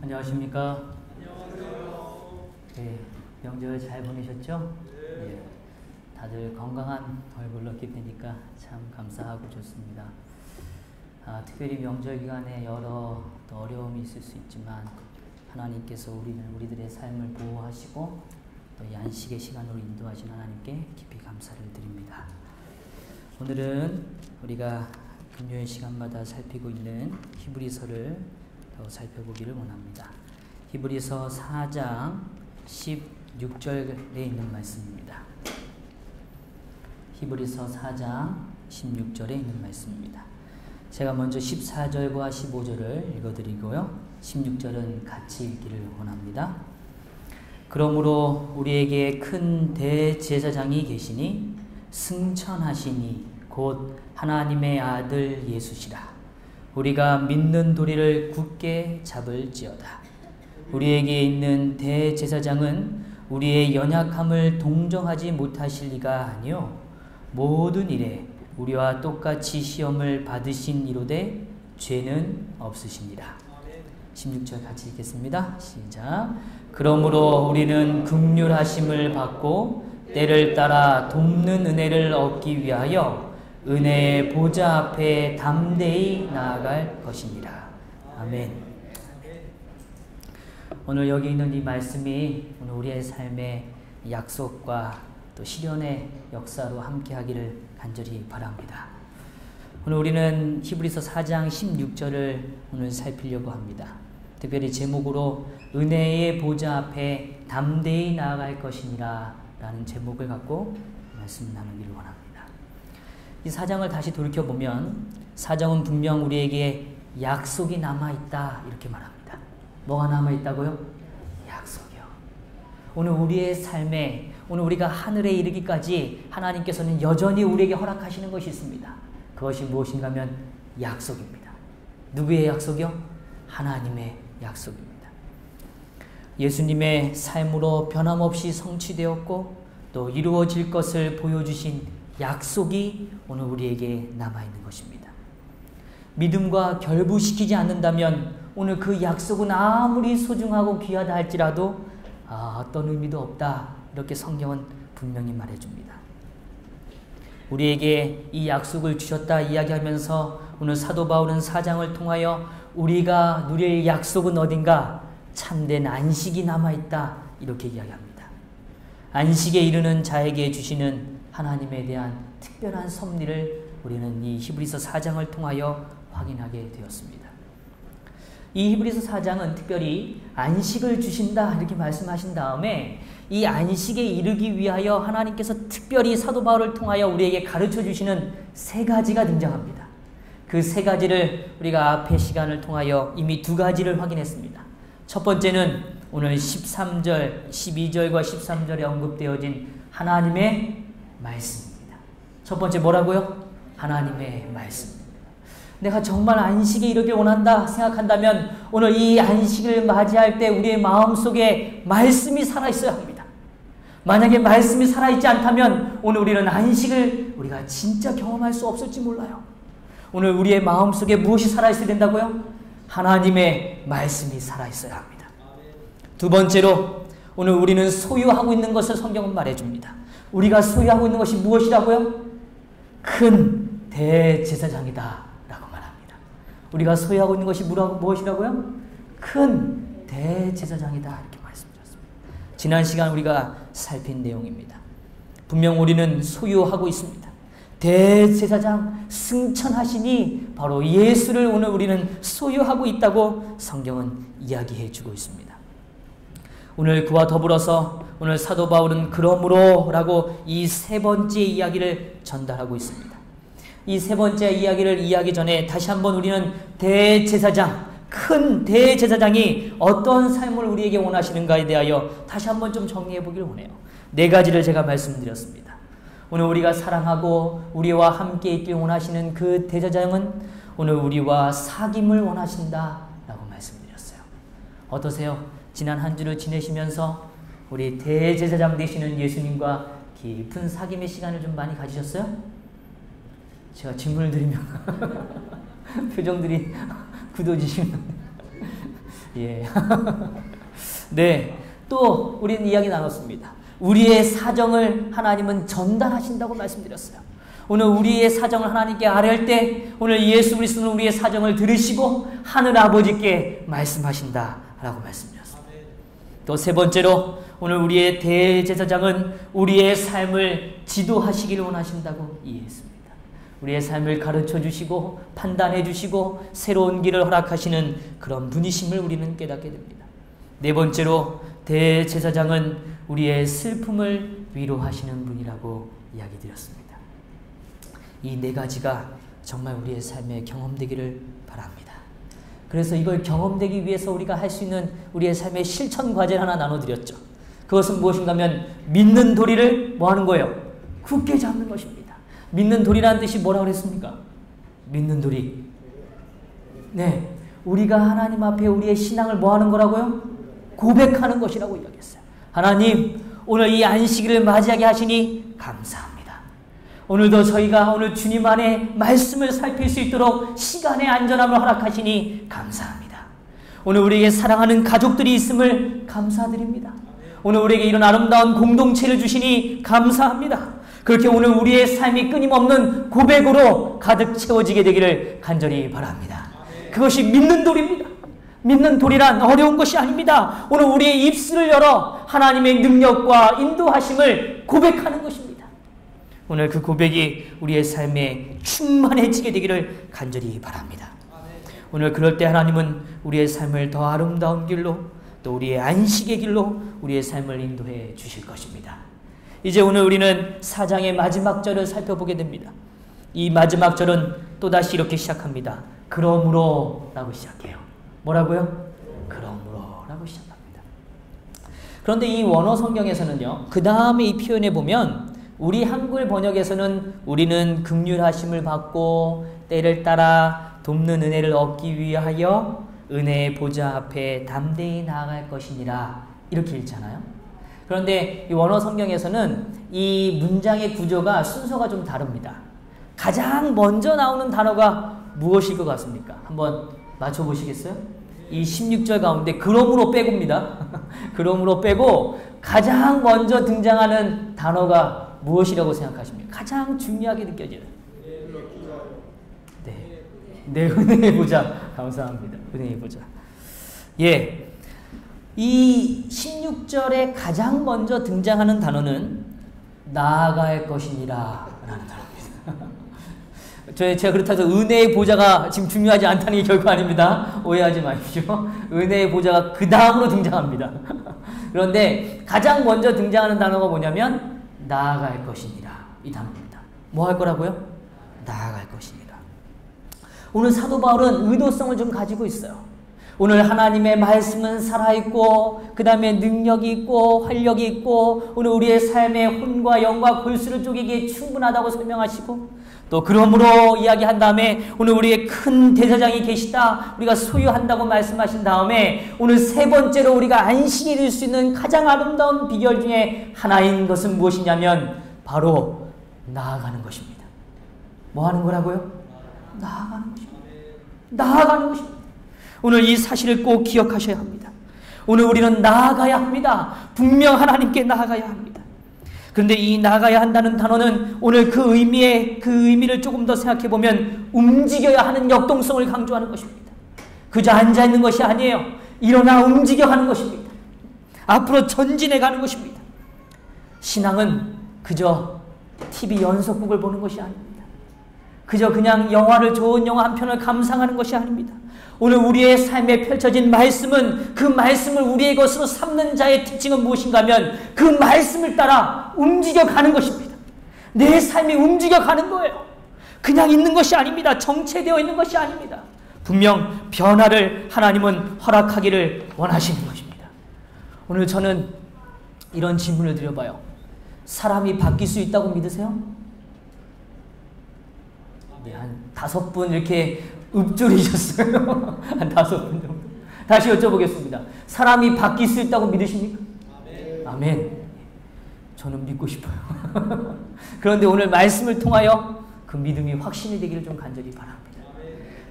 안녕하십니까? 안녕하세요. 네, 명절 잘 보내셨죠? 네. 다들 건강한 얼굴로 이렇게 뵈니까 참 감사하고 좋습니다. 특별히 명절 기간에 여러 어려움이 있을 수 있지만 하나님께서 우리들의 삶을 보호하시고 또 이 안식의 시간으로 인도하신 하나님께 깊이 감사를 드립니다. 오늘은 우리가 금요일 시간마다 살피고 있는 히브리서를 더 살펴보기를 원합니다. 히브리서 4장 16절에 있는 말씀입니다. 히브리서 4장 16절에 있는 말씀입니다. 제가 먼저 14절과 15절을 읽어드리고요. 16절은 같이 읽기를 원합니다. 그러므로 우리에게 큰 대제사장이 계시니 승천하시니 곧 하나님의 아들 예수시라. 우리가 믿는 도리를 굳게 잡을지어다. 우리에게 있는 대제사장은 우리의 연약함을 동정하지 못하실 리가 아니요 모든 일에 우리와 똑같이 시험을 받으신 이로되 죄는 없으시니라. 16절 같이 읽겠습니다. 시작. 그러므로 우리는 긍휼하심을 받고 때를 따라 돕는 은혜를 얻기 위하여 은혜의 보좌 앞에 담대히 나아갈 것입니다. 아멘. 오늘 여기 있는 이 말씀이 오늘 우리의 삶의 약속과 또 실현의 역사로 함께하기를 간절히 바랍니다. 오늘 우리는 히브리서 4장 16절을 오늘 살피려고 합니다. 특별히 제목으로 은혜의 보좌 앞에 담대히 나아갈 것이니라 라는 제목을 갖고 말씀 나누기를 원합니다. 이 4장을 다시 돌이켜보면 4장은 분명 우리에게 약속이 남아있다 이렇게 말합니다. 뭐가 남아있다고요? 약속이요. 오늘 우리의 삶에 오늘 우리가 하늘에 이르기까지 하나님께서는 여전히 우리에게 허락하시는 것이 있습니다. 그것이 무엇인가 하면 약속입니다. 누구의 약속이요? 하나님의 약속입니다. 예수님의 삶으로 변함없이 성취되었고 또 이루어질 것을 보여주신 약속이 오늘 우리에게 남아있는 것입니다. 믿음과 결부시키지 않는다면 오늘 그 약속은 아무리 소중하고 귀하다 할지라도 어떤 의미도 없다. 이렇게 성경은 분명히 말해줍니다. 우리에게 이 약속을 주셨다 이야기하면서 오늘 사도 바울은 4장을 통하여 우리가 누릴 약속은 어딘가? 참된 안식이 남아있다 이렇게 이야기합니다. 안식에 이르는 자에게 주시는 하나님에 대한 특별한 섭리를 우리는 이 히브리서 4장을 통하여 확인하게 되었습니다. 이 히브리서 4장은 특별히 안식을 주신다 이렇게 말씀하신 다음에 이 안식에 이르기 위하여 하나님께서 특별히 사도 바울을 통하여 우리에게 가르쳐 주시는 세 가지가 등장합니다. 그 세 가지를 우리가 앞의 시간을 통하여 이미 두 가지를 확인했습니다. 첫 번째는 오늘 13절, 12절과 13절에 언급되어진 하나님의 말씀입니다. 첫 번째 뭐라고요? 하나님의 말씀입니다. 내가 정말 안식에 이르길 원한다 생각한다면 오늘 이 안식을 맞이할 때 우리의 마음속에 말씀이 살아있어야 합니다. 만약에 말씀이 살아있지 않다면 오늘 우리는 안식을 우리가 진짜 경험할 수 없을지 몰라요. 오늘 우리의 마음속에 무엇이 살아있어야 된다고요? 하나님의 말씀이 살아있어야 합니다. 두 번째로 오늘 우리는 소유하고 있는 것을 성경은 말해줍니다. 우리가 소유하고 있는 것이 무엇이라고요? 큰 대제사장이다 라고 말합니다. 우리가 소유하고 있는 것이 무엇이라고요? 큰 대제사장이다 이렇게 말씀드렸습니다. 지난 시간 우리가 살핀 내용입니다. 분명 우리는 소유하고 있습니다. 대제사장 승천하시니 바로 예수를 오늘 우리는 소유하고 있다고 성경은 이야기해 주고 있습니다. 오늘 그와 더불어서 오늘 사도 바울은 그러므로 라고 이 세 번째 이야기를 전달하고 있습니다. 이 세 번째 이야기를 이야기 전에 다시 한번 우리는 대제사장, 큰 대제사장이 어떤 삶을 우리에게 원하시는가에 대하여 다시 한번 좀 정리해 보기를 원해요. 네 가지를 제가 말씀드렸습니다. 오늘 우리가 사랑하고 우리와 함께 있길 원하시는 그 대제사장은 오늘 우리와 사귐을 원하신다 라고 말씀드렸어요. 어떠세요? 지난 한 주를 지내시면서 우리 대제사장 되시는 예수님과 깊은 사귐의 시간을 좀 많이 가지셨어요? 제가 질문을 드리면 표정들이 굳어지시는 예. 네. 또 우리는 이야기 나눴습니다. 우리의 사정을 하나님은 전달하신다고 말씀드렸어요. 오늘 우리의 사정을 하나님께 아뢰할 때 오늘 예수 그리스도는 우리의 사정을 들으시고 하늘 아버지께 말씀하신다라고 말씀드렸습니다. 또 세 번째로 오늘 우리의 대제사장은 우리의 삶을 지도하시기를 원하신다고 이해했습니다. 우리의 삶을 가르쳐 주시고 판단해 주시고 새로운 길을 허락하시는 그런 분이심을 우리는 깨닫게 됩니다. 네 번째로 대제사장은 우리의 슬픔을 위로하시는 분이라고 이야기 드렸습니다. 이 네 가지가 정말 우리의 삶에 경험되기를 바랍니다. 그래서 이걸 경험되기 위해서 우리가 할 수 있는 우리의 삶의 실천 과제를 하나 나눠드렸죠. 그것은 무엇인가 하면 믿는 도리를 뭐 하는 거예요? 굳게 잡는 것입니다. 믿는 도리라는 뜻이 뭐라고 그랬습니까? 믿는 도리. 네, 우리가 하나님 앞에 우리의 신앙을 뭐 하는 거라고요? 고백하는 것이라고 이야기했어요. 하나님, 오늘 이 안식일을 맞이하게 하시니 감사합니다. 오늘도 저희가 오늘 주님 안에 말씀을 살필 수 있도록 시간의 안전함을 허락하시니 감사합니다. 오늘 우리에게 사랑하는 가족들이 있음을 감사드립니다. 오늘 우리에게 이런 아름다운 공동체를 주시니 감사합니다. 그렇게 오늘 우리의 삶이 끊임없는 고백으로 가득 채워지게 되기를 간절히 바랍니다. 그것이 믿는 도리입니다. 믿는 도리란 어려운 것이 아닙니다. 오늘 우리의 입술을 열어 하나님의 능력과 인도하심을 고백하는 것입니다. 오늘 그 고백이 우리의 삶에 충만해지게 되기를 간절히 바랍니다. 오늘 그럴 때 하나님은 우리의 삶을 더 아름다운 길로 또 우리의 안식의 길로 우리의 삶을 인도해 주실 것입니다. 이제 오늘 우리는 4장의 마지막 절을 살펴보게 됩니다. 이 마지막 절은 또다시 이렇게 시작합니다. 그러므로 라고 시작해요. 뭐라고요? 그러므로 라고 시작합니다. 그런데 이 원어 성경에서는요, 그 다음에 이 표현에 보면 우리 한글 번역에서는 우리는 긍휼하심을 받고 때를 따라 돕는 은혜를 얻기 위하여 은혜의 보좌 앞에 담대히 나아갈 것이니라 이렇게 읽잖아요. 그런데 이 원어 성경에서는 이 문장의 구조가 순서가 좀 다릅니다. 가장 먼저 나오는 단어가 무엇일 것 같습니까? 한번 맞춰보시겠어요? 이 16절 가운데 그러므로 빼고입니다. 그러므로 빼고 가장 먼저 등장하는 단어가 무엇이라고 생각하십니까? 가장 중요하게 느껴지는. 네, 은혜의 보좌. 감사합니다. 은혜의 보좌. 예. 이 16절에 가장 먼저 등장하는 단어는 나아갈 것이니라 라는 단어입니다. 제가 그렇다고 해서 은혜의 보좌가 지금 중요하지 않다는 게 결코 아닙니다. 오해하지 마십시오. 은혜의 보좌가 그 다음으로 등장합니다. 그런데 가장 먼저 등장하는 단어가 뭐냐면 나아갈 것이니라 이 단어입니다. 뭐 할 거라고요? 나아갈 것이니라. 오늘 사도 바울은 의도성을 좀 가지고 있어요. 오늘 하나님의 말씀은 살아있고 그 다음에 능력이 있고 활력이 있고 오늘 우리의 삶의 혼과 영과 골수를 쪼개기에 충분하다고 설명하시고 또 그러므로 이야기한 다음에 오늘 우리의 큰 대제사장이 계시다 우리가 소유한다고 말씀하신 다음에 오늘 세 번째로 우리가 안식이 이룰 수 있는 가장 아름다운 비결 중에 하나인 것은 무엇이냐면 바로 나아가는 것입니다. 뭐 하는 거라고요? 나아가는 것입니다. 나아가는 것입니다. 오늘 이 사실을 꼭 기억하셔야 합니다. 오늘 우리는 나아가야 합니다. 분명 하나님께 나아가야 합니다. 그런데 이 나아가야 한다는 단어는 오늘 그 의미를 조금 더 생각해 보면 움직여야 하는 역동성을 강조하는 것입니다. 그저 앉아 있는 것이 아니에요. 일어나 움직여 가는 것입니다. 앞으로 전진해 가는 것입니다. 신앙은 그저 TV 연속극을 보는 것이 아닙니다. 그저 그냥 좋은 영화 한 편을 감상하는 것이 아닙니다. 오늘 우리의 삶에 펼쳐진 말씀은 그 말씀을 우리의 것으로 삼는 자의 특징은 무엇인가 하면 그 말씀을 따라 움직여가는 것입니다. 내 삶이 움직여가는 거예요. 그냥 있는 것이 아닙니다. 정체되어 있는 것이 아닙니다. 분명 변화를 하나님은 허락하기를 원하시는 것입니다. 오늘 저는 이런 질문을 드려봐요. 사람이 바뀔 수 있다고 믿으세요? 네, 한 5분 이렇게 읊조리셨어요. 한 5분 정도. 다시 여쭤보겠습니다. 사람이 바뀔 수 있다고 믿으십니까? 아멘. 아멘. 저는 믿고 싶어요. 그런데 오늘 말씀을 통하여 그 믿음이 확신이 되기를 좀 간절히 바랍니다.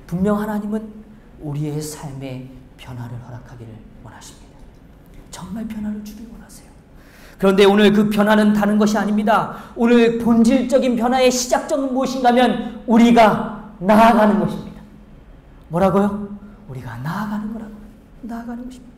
분명 하나님은 우리의 삶에 변화를 허락하기를 원하십니다. 정말 변화를 주길 원하세요. 그런데 오늘 그 변화는 다른 것이 아닙니다. 오늘 본질적인 변화의 시작점은 무엇인가 하면 우리가 나아가는 것입니다. 뭐라고요? 우리가 나아가는 거라고요. 나아가는 것입니다.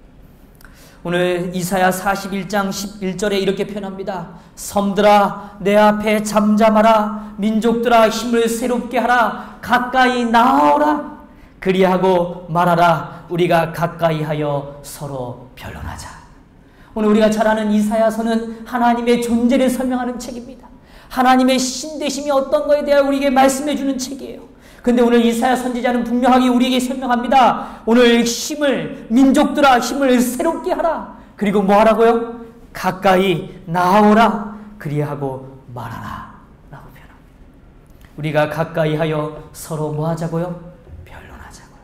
오늘 이사야 41장 11절에 이렇게 표현합니다. 섬들아 내 앞에 잠잠하라. 민족들아 힘을 새롭게 하라. 가까이 나아오라. 그리하고 말하라. 우리가 가까이 하여 서로 변론하자. 오늘 우리가 잘 아는 이사야서는 하나님의 존재를 설명하는 책입니다. 하나님의 신되심이 어떤 거에 대하여 우리에게 말씀해 주는 책이에요. 근데 오늘 이사야 선지자는 분명하게 우리에게 설명합니다. 오늘 민족들아 힘을 새롭게 하라. 그리고 뭐 하라고요? 가까이 나아오라. 그리하고 말하라. 라고 표현합니다. 우리가 가까이 하여 서로 뭐 하자고요? 변론하자고요.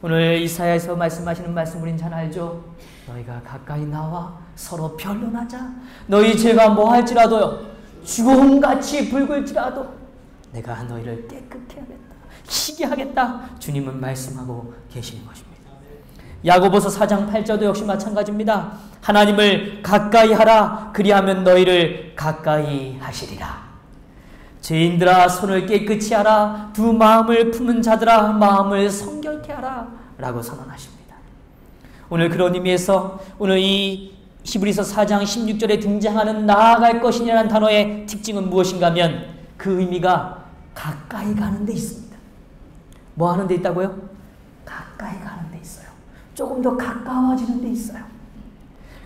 오늘 이사야에서 말씀하시는 말씀 우린 잘 알죠? 너희가 가까이 나와 서로 변론하자. 너희 죄가 뭐 할지라도요. 죽음같이 붉을지라도 내가 너희를 깨끗게 하겠다. 희게 하겠다. 주님은 말씀하고 계시는 것입니다. 야고보서 4장 8절도 역시 마찬가지입니다. 하나님을 가까이 하라. 그리하면 너희를 가까이 하시리라. 죄인들아 손을 깨끗이 하라. 두 마음을 품은 자들아 마음을 성결케 하라. 라고 선언하십니다. 오늘 그런 의미에서 오늘 이 히브리서 4장 16절에 등장하는 나아갈 것이라는 단어의 특징은 무엇인가 하면 그 의미가 가까이 가는 데 있습니다. 뭐 하는 데 있다고요? 가까이 가는 데 있어요. 조금 더 가까워지는 데 있어요.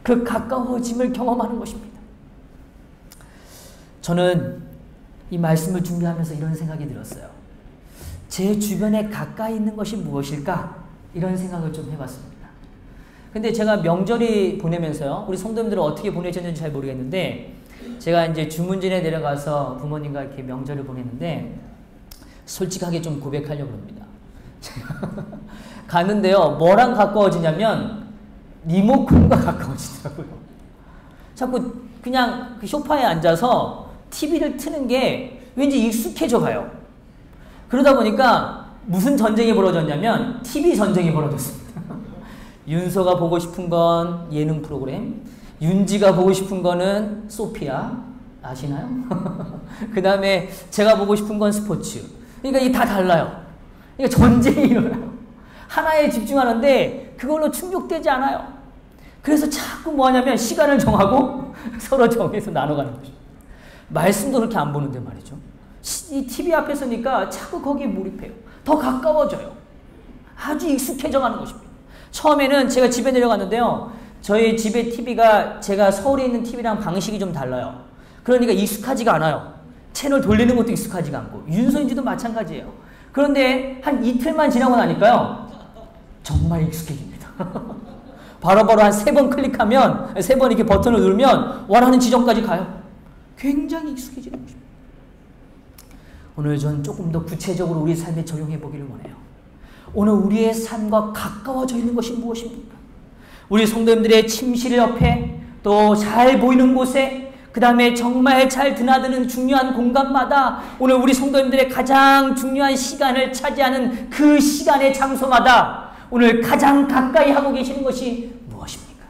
그 가까워짐을 경험하는 것입니다. 저는 이 말씀을 준비하면서 이런 생각이 들었어요. 제 주변에 가까이 있는 것이 무엇일까? 이런 생각을 좀 해봤습니다. 근데 제가 명절이 보내면서요, 우리 성도님들은 어떻게 보내셨는지 잘 모르겠는데, 제가 이제 주문진에 내려가서 부모님과 이렇게 명절을 보냈는데, 솔직하게 좀 고백하려고 합니다. 갔는데요, 뭐랑 가까워지냐면, 리모컨과 가까워지더라고요. 자꾸 그냥 그 소파에 앉아서 TV를 트는 게 왠지 익숙해져 가요. 그러다 보니까 무슨 전쟁이 벌어졌냐면, TV 전쟁이 벌어졌습니다. 윤서가 보고 싶은 건 예능 프로그램, 윤지가 보고 싶은 거는 소피아, 아시나요? 그 다음에 제가 보고 싶은 건 스포츠. 그러니까 이게 다 달라요. 그러니까 전쟁이 일어나요. 하나에 집중하는데 그걸로 충족되지 않아요. 그래서 자꾸 뭐 하냐면 시간을 정하고 서로 정해서 나눠가는 거죠. 말씀도 그렇게 안 보는데 말이죠. 이 TV 앞에 서니까 자꾸 거기에 몰입해요. 더 가까워져요. 아주 익숙해져 가는 것입니다. 처음에는 제가 집에 내려갔는데요. 저희 집의 TV가 제가 서울에 있는 TV랑 방식이 좀 달라요. 그러니까 익숙하지가 않아요. 채널 돌리는 것도 익숙하지가 않고. 윤서인지도 마찬가지예요. 그런데 한 이틀만 지나고 나니까요. 정말 익숙해집니다. 바로바로 한 3번 클릭하면, 3번 이렇게 버튼을 누르면 원하는 지점까지 가요. 굉장히 익숙해지는 것입니다. 오늘 전 조금 더 구체적으로 우리 삶에 적용해 보기를 원해요. 오늘 우리의 삶과 가까워져 있는 것이 무엇입니까? 우리 성도님들의 침실 옆에, 또 잘 보이는 곳에, 그 다음에 정말 잘 드나드는 중요한 공간마다 오늘 우리 성도님들의 가장 중요한 시간을 차지하는 그 시간의 장소마다 오늘 가장 가까이 하고 계시는 것이 무엇입니까?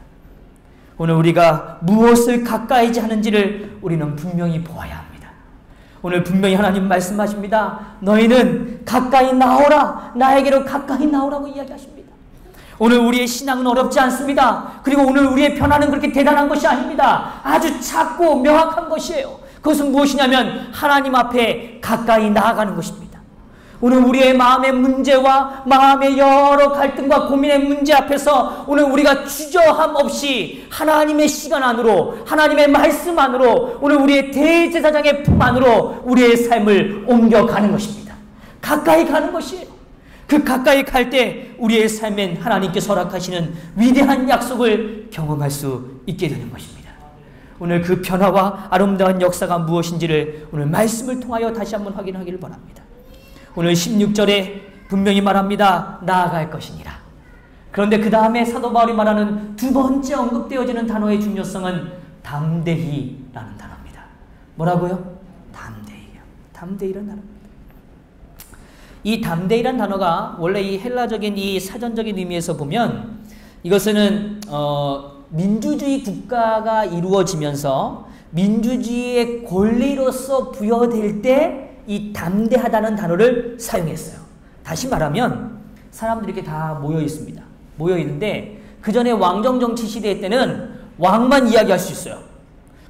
오늘 우리가 무엇을 가까이 하는지를 우리는 분명히 보아야 합니다. 오늘 분명히 하나님 말씀하십니다. 너희는 가까이 나오라. 나에게로 가까이 나오라고 이야기하십니다. 오늘 우리의 신앙은 어렵지 않습니다. 그리고 오늘 우리의 변화는 그렇게 대단한 것이 아닙니다. 아주 작고 명확한 것이에요. 그것은 무엇이냐면 하나님 앞에 가까이 나아가는 것입니다. 오늘 우리의 마음의 문제와 마음의 여러 갈등과 고민의 문제 앞에서 오늘 우리가 주저함 없이 하나님의 시간 안으로, 하나님의 말씀 안으로, 오늘 우리의 대제사장의 품 안으로 우리의 삶을 옮겨가는 것입니다. 가까이 가는 것이에요. 그 가까이 갈 때 우리의 삶엔 하나님께서 허락하시는 위대한 약속을 경험할 수 있게 되는 것입니다. 오늘 그 변화와 아름다운 역사가 무엇인지를 오늘 말씀을 통하여 다시 한번 확인하기를 바랍니다. 오늘 16절에 분명히 말합니다. 나아갈 것이니라. 그런데 그 다음에 사도 바울이 말하는 두 번째 언급되어지는 단어의 중요성은 담대히라는 단어입니다. 뭐라고요? 담대히요. 담대히라는 단어입니다. 이 담대히란 단어가 원래 이 헬라적인 이 사전적인 의미에서 보면 이것은 민주주의 국가가 이루어지면서 민주주의의 권리로서 부여될 때 이 담대하다는 단어를 사용했어요. 다시 말하면 사람들이 이렇게 다 모여 있습니다. 모여 있는데 그 전에 왕정 정치 시대 때는 왕만 이야기할 수 있어요.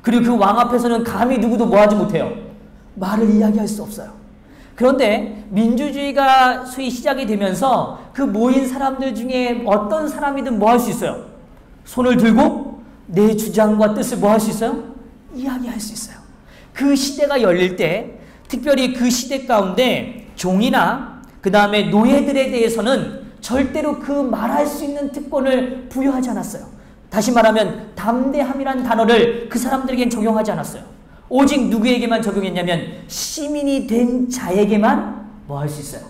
그리고 그 왕 앞에서는 감히 누구도 뭐하지 못해요. 말을 이야기할 수 없어요. 그런데 민주주의가 소위 시작이 되면서 그 모인 사람들 중에 어떤 사람이든 뭐 할 수 있어요? 손을 들고 내 주장과 뜻을 뭐 할 수 있어요? 이야기할 수 있어요. 그 시대가 열릴 때 특별히 그 시대 가운데 종이나 그 다음에 노예들에 대해서는 절대로 그 말할 수 있는 특권을 부여하지 않았어요. 다시 말하면 담대함이란 단어를 그 사람들에겐 적용하지 않았어요. 오직 누구에게만 적용했냐면 시민이 된 자에게만 뭐 할 수 있어요?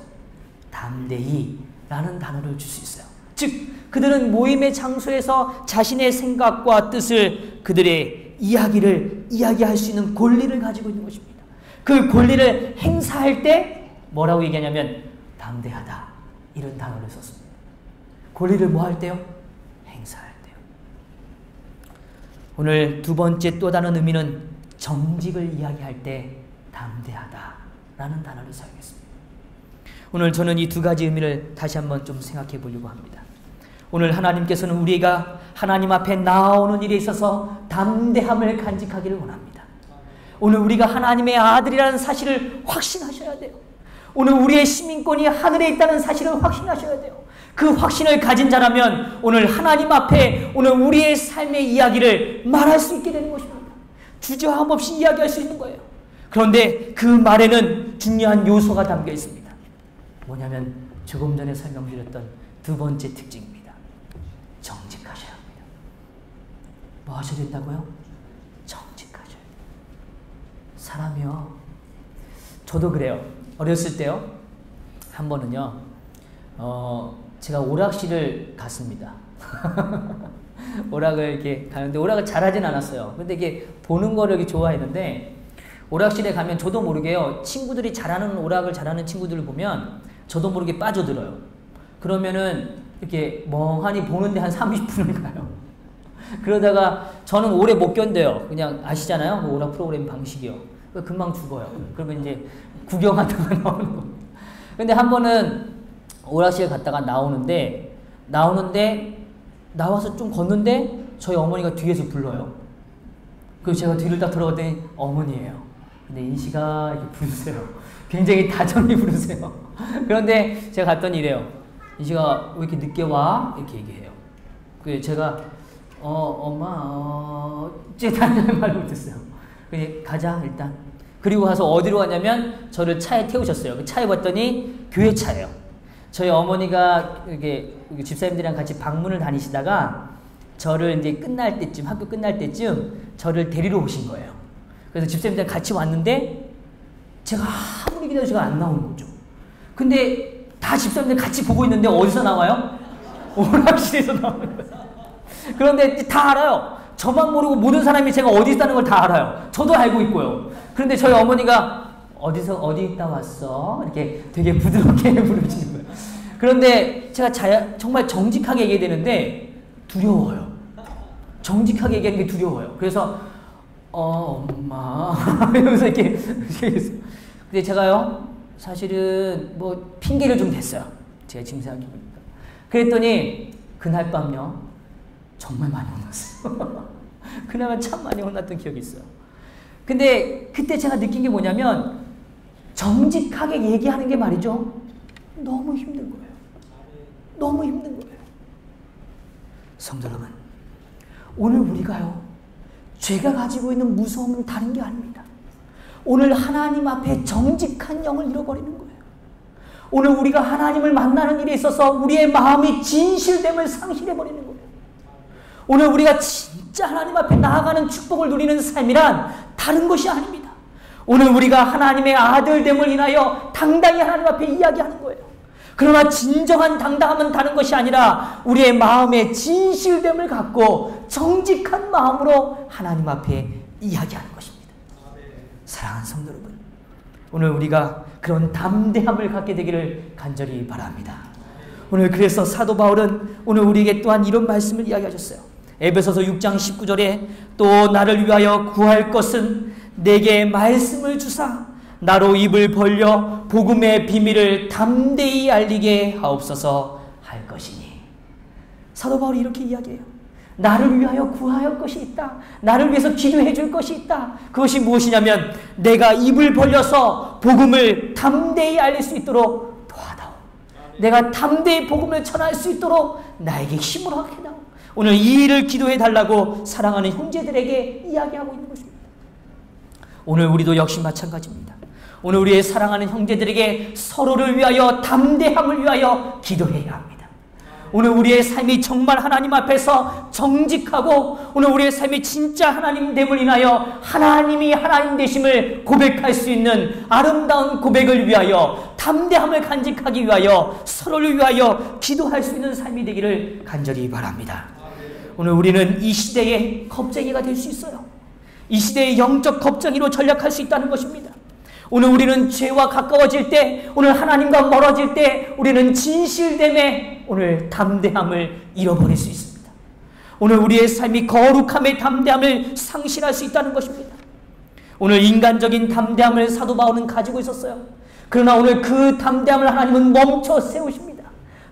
담대히 라는 단어를 줄 수 있어요. 즉 그들은 모임의 장소에서 자신의 생각과 뜻을 그들의 이야기를 이야기할 수 있는 권리를 가지고 있는 것입니다. 그 권리를 행사할 때 뭐라고 얘기하냐면 담대하다 이런 단어를 썼습니다. 권리를 뭐 할 때요? 행사할 때요. 오늘 두 번째 또 다른 의미는 정직을 이야기할 때 담대하다라는 단어를 사용했습니다. 오늘 저는 이 두 가지 의미를 다시 한번 좀 생각해 보려고 합니다. 오늘 하나님께서는 우리가 하나님 앞에 나오는 일에 있어서 담대함을 간직하기를 원합니다. 오늘 우리가 하나님의 아들이라는 사실을 확신하셔야 돼요. 오늘 우리의 시민권이 하늘에 있다는 사실을 확신하셔야 돼요. 그 확신을 가진 자라면 오늘 하나님 앞에 오늘 우리의 삶의 이야기를 말할 수 있게 되는 것입니다. 주저함 없이 이야기할 수 있는 거예요. 그런데 그 말에는 중요한 요소가 담겨 있습니다. 뭐냐면 조금 전에 설명드렸던 두 번째 특징입니다. 정직하셔야 합니다. 뭐 하셔야 된다고요? 정직하셔야 돼요. 사람이요. 저도 그래요. 어렸을 때요. 한 번은요. 제가 오락실을 갔습니다. 오락을 이렇게 가는데 오락을 잘하진 않았어요. 근데 이게 보는 거를 이렇게 좋아했는데 오락실에 가면 저도 모르게요. 친구들이 잘하는 오락을 잘하는 친구들을 보면 저도 모르게 빠져들어요. 그러면은 이렇게 멍하니 보는데 한 30분을 가요. 그러다가 저는 오래 못 견뎌요. 그냥 아시잖아요. 그 오락 프로그램 방식이요. 금방 죽어요. 그러면 이제 구경하다가 나오는 거. 근데 한 번은 오락실에 갔다가 나오는데 나와서 좀 걷는데 저희 어머니가 뒤에서 불러요. 그래서 제가 뒤를 딱 들어갔더니 어머니예요. 근데 인시가 이렇게 부르세요. 굉장히 다정히 부르세요. 그런데 제가 갔더니 이래요. 인시가 왜 이렇게 늦게 와? 이렇게 얘기해요. 그래서 제가 엄마 쟤다는 말 못했어요. 그냥 가자 일단. 그리고 가서 어디로 가냐면 저를 차에 태우셨어요. 그 차에 봤더니 교회 차예요. 저희 어머니가 이렇게 집사님들이랑 같이 방문을 다니시다가 저를 이제 끝날 때쯤 학교 끝날 때쯤 저를 데리러 오신 거예요. 그래서 집사님들이랑 같이 왔는데 제가 아무리 기다려도 제가 안 나오는 거죠. 근데 다 집사님들 같이 보고 있는데 어디서 나와요? 오락실에서 나오는 거예요. 그런데 다 알아요. 저만 모르고 모든 사람이 제가 어디 있다는 걸 다 알아요. 저도 알고 있고요. 그런데 저희 어머니가 어디 있다 왔어? 이렇게 되게 부드럽게 부르시는 거예요. 그런데 제가 정말 정직하게 얘기해야 되는데 두려워요. 정직하게 얘기하는 게 두려워요. 그래서 엄마 이러면서 이렇게 근데 제가요 사실은 뭐 핑계를 좀 댔어요. 제가 지금 생각해보니까. 그랬더니 그날 밤요 정말 많이 혼났어요. 그날은 참 많이 혼났던 기억이 있어요. 근데 그때 제가 느낀 게 뭐냐면 정직하게 얘기하는 게 말이죠. 너무 힘든 거예요. 너무 힘든 거예요. 성도 여러분, 오늘 우리가요. 죄가 가지고 있는 무서움은 다른 게 아닙니다. 오늘 하나님 앞에 정직한 영을 잃어버리는 거예요. 오늘 우리가 하나님을 만나는 일에 있어서 우리의 마음이 진실됨을 상실해버리는 거예요. 오늘 우리가 진짜 하나님 앞에 나아가는 축복을 누리는 삶이란 다른 것이 아닙니다. 오늘 우리가 하나님의 아들됨을 인하여 당당히 하나님 앞에 이야기하는 거예요. 그러나 진정한 당당함은 다른 것이 아니라 우리의 마음의 진실됨을 갖고 정직한 마음으로 하나님 앞에 이야기하는 것입니다. 사랑하는 성도 여러분, 오늘 우리가 그런 담대함을 갖게 되기를 간절히 바랍니다. 오늘 그래서 사도 바울은 오늘 우리에게 또한 이런 말씀을 이야기하셨어요. 에베소서 6장 19절에 또 나를 위하여 구할 것은 내게 말씀을 주사 나로 입을 벌려 복음의 비밀을 담대히 알리게 하옵소서 할 것이니. 사도 바울이 이렇게 이야기해요. 나를 위하여 구할 것이 있다. 나를 위해서 기도해 줄 것이 있다. 그것이 무엇이냐면 내가 입을 벌려서 복음을 담대히 알릴 수 있도록 도와다오. 내가 담대히 복음을 전할 수 있도록 나에게 힘을 하게 해다오. 오늘 이 일을 기도해 달라고 사랑하는 형제들에게 이야기하고 있는 것입니다. 오늘 우리도 역시 마찬가지입니다. 오늘 우리의 사랑하는 형제들에게 서로를 위하여 담대함을 위하여 기도해야 합니다. 오늘 우리의 삶이 정말 하나님 앞에서 정직하고 오늘 우리의 삶이 진짜 하나님됨을 인하여 하나님이 하나님 되심을 고백할 수 있는 아름다운 고백을 위하여 담대함을 간직하기 위하여 서로를 위하여 기도할 수 있는 삶이 되기를 간절히 바랍니다. 오늘 우리는 이 시대의 겁쟁이가 될 수 있어요. 이 시대의 영적 겁쟁이로 전락할 수 있다는 것입니다. 오늘 우리는 죄와 가까워질 때, 오늘 하나님과 멀어질 때 우리는 진실됨에 오늘 담대함을 잃어버릴 수 있습니다. 오늘 우리의 삶이 거룩함의 담대함을 상실할 수 있다는 것입니다. 오늘 인간적인 담대함을 사도 바울은 가지고 있었어요. 그러나 오늘 그 담대함을 하나님은 멈춰 세우십니다.